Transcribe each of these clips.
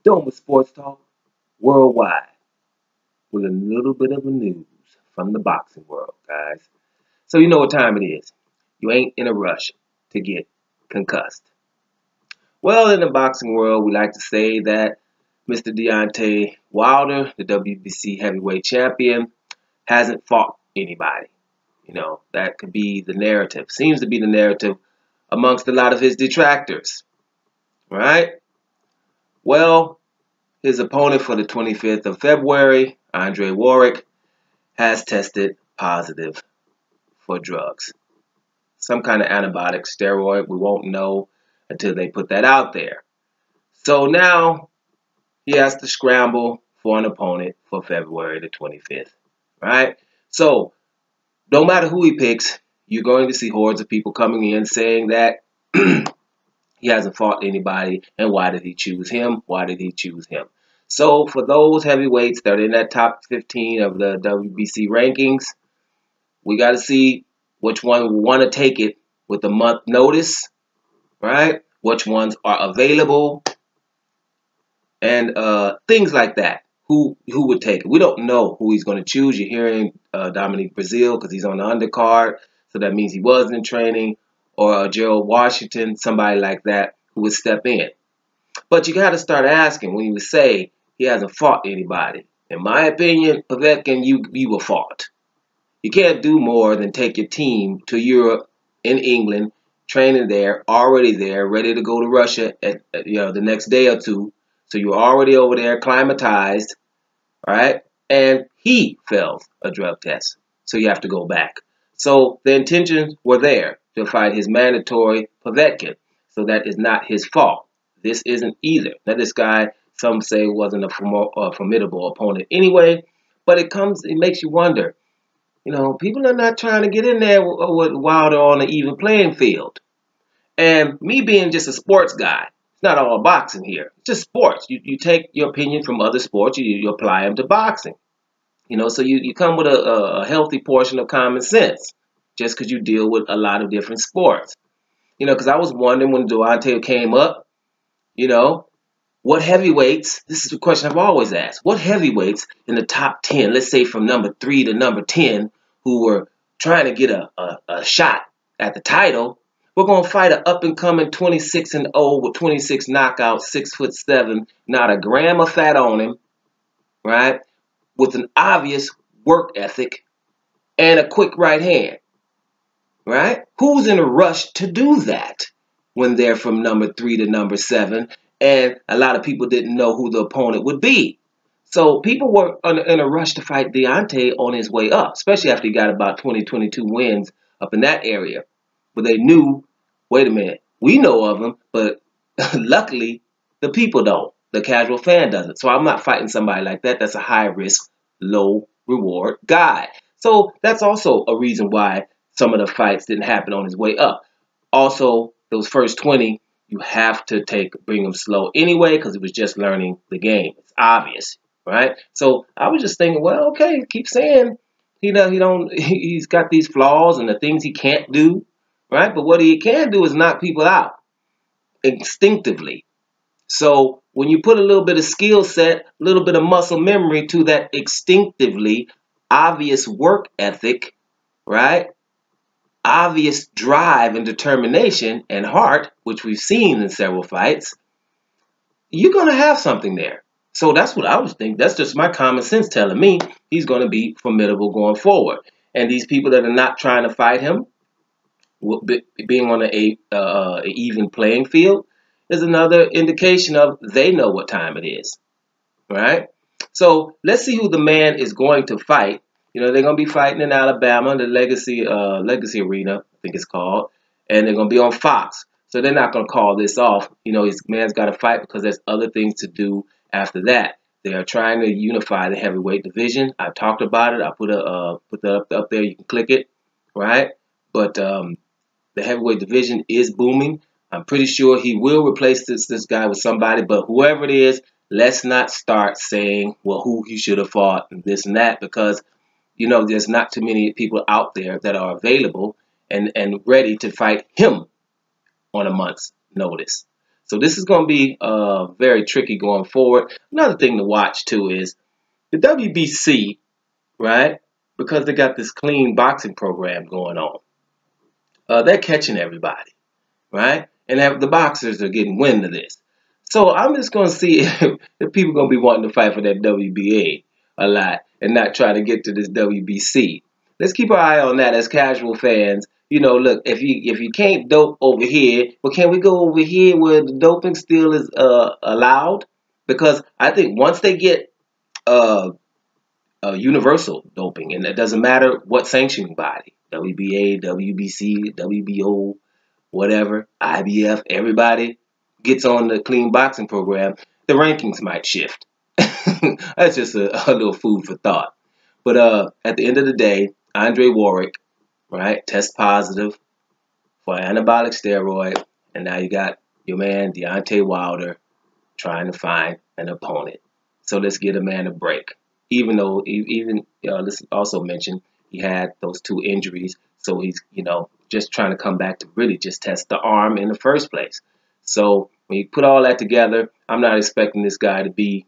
Dome with Sports Talk worldwide with a little bit of the news from the boxing world, guys. So you know what time it is. You ain't in a rush to get concussed. Well, in the boxing world, we like to say that Mr. Deontay Wilder, the WBC heavyweight champion, hasn't fought anybody. You know, that could be the narrative. Seems to be the narrative amongst a lot of his detractors, right? Well, his opponent for the 25th of February, Wawrzyk, has tested positive for drugs. Some kind of antibiotic, steroid, we won't know until they put that out there. So now he has to scramble for an opponent for February the 25th, right? So no matter who he picks, you're going to see hordes of people coming in saying that he hasn't fought anybody, and why did he choose him? Why did he choose him? So for those heavyweights that are in that top 15 of the WBC rankings, we got to see which one will want to take it with a month notice, right? Which ones are available, and things like that. Who would take it? We don't know who he's going to choose. You're hearing Dominique Brazil because he's on the undercard, so that means he was in training, or Gerald Washington, somebody like that who would step in. But you got to start asking when you say he hasn't fought anybody. In my opinion, Povetkin, you were fought. You can't do more than take your team to Europe, in England, training there, already there, ready to go to Russia at the next day or two. So you're already over there, acclimatized, right? And he failed a drug test, so you have to go back. So the intentions were there to fight his mandatory Povetkin. So that is not his fault. This isn't either. Now this guy, some say, wasn't a formidable opponent anyway, but it makes you wonder. You know, people are not trying to get in there with Wilder on an even playing field. And me being just a sports guy, it's not all boxing here. It's just sports. You take your opinion from other sports, you apply them to boxing. You know, so you come with a healthy portion of common sense just because you deal with a lot of different sports. You know, because I was wondering when Deontay came up, you know, what heavyweights, this is the question I've always asked, what heavyweights in the top 10, let's say from number 3 to number 10, who were trying to get a shot at the title, we're going to fight an up-and-coming 26-0 with 26 knockouts, 6'7", not a gram of fat on him, right, with an obvious work ethic and a quick right hand, right? Who's in a rush to do that when they're from number 3 to number 7? And a lot of people didn't know who the opponent would be. So people were in a rush to fight Deontay on his way up, especially after he got about 22 wins up in that area. But they knew, wait a minute, we know of him, but luckily the people don't. The casual fan doesn't. So I'm not fighting somebody like that. That's a high-risk, low-reward guy. So that's also a reason why some of the fights didn't happen on his way up. Also, those first 20, you have to bring him slow anyway because he was just learning the game. It's obvious, right? So I was just thinking, well, okay, keep saying he's got these flaws and the things he can't do, right? But what he can do is knock people out instinctively. So when you put a little bit of skill set, a little bit of muscle memory to that instinctively obvious work ethic, right? Obvious drive and determination and heart, which we've seen in several fights, you're going to have something there. So that's what I was thinking. That's just my common sense telling me he's going to be formidable going forward. And these people that are not trying to fight him, being on an even playing field, is another indication of they know what time it is, right? So let's see who the man is going to fight. You know, they're going to be fighting in Alabama, the Legacy Arena, I think it's called, and they're going to be on Fox. So they're not going to call this off. You know, his man's got to fight because there's other things to do after that. They are trying to unify the heavyweight division. I've talked about it. I put that up there. You can click it, right? But the heavyweight division is booming. I'm pretty sure he will replace this guy with somebody, but whoever it is, let's not start saying, well, who he should have fought and this and that, because, you know, there's not too many people out there that are available and ready to fight him on a month's notice. So this is going to be very tricky going forward. Another thing to watch too is the WBC, right? Because they got this clean boxing program going on. They're catching everybody, right? And the boxers are getting wind of this. So I'm just going to see if people are going to be wanting to fight for that WBA a lot and not try to get to this WBC. Let's keep our eye on that as casual fans. You know, look, if you can't dope over here, well, can we go over here where the doping still is allowed? Because I think once they get universal doping, and it doesn't matter what sanctioning body, WBA, WBC, WBO, whatever, IBF, everybody gets on the clean boxing program, the rankings might shift. That's just a little food for thought. But at the end of the day, Andre Wawrzyk, right, test positive for anabolic steroid, and now you got your man Deontay Wilder trying to find an opponent. So let's give a man a break. Even though, let's also mention he had those 2 injuries, so he's just trying to come back to really just test the arm in the first place. So when you put all that together, I'm not expecting this guy to be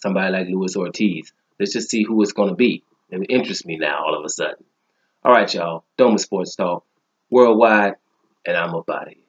somebody like Luis Ortiz. Let's just see who it's going to be. It interests me now all of a sudden. All right, y'all. Doma Sports Talk worldwide, and I'm up out of here.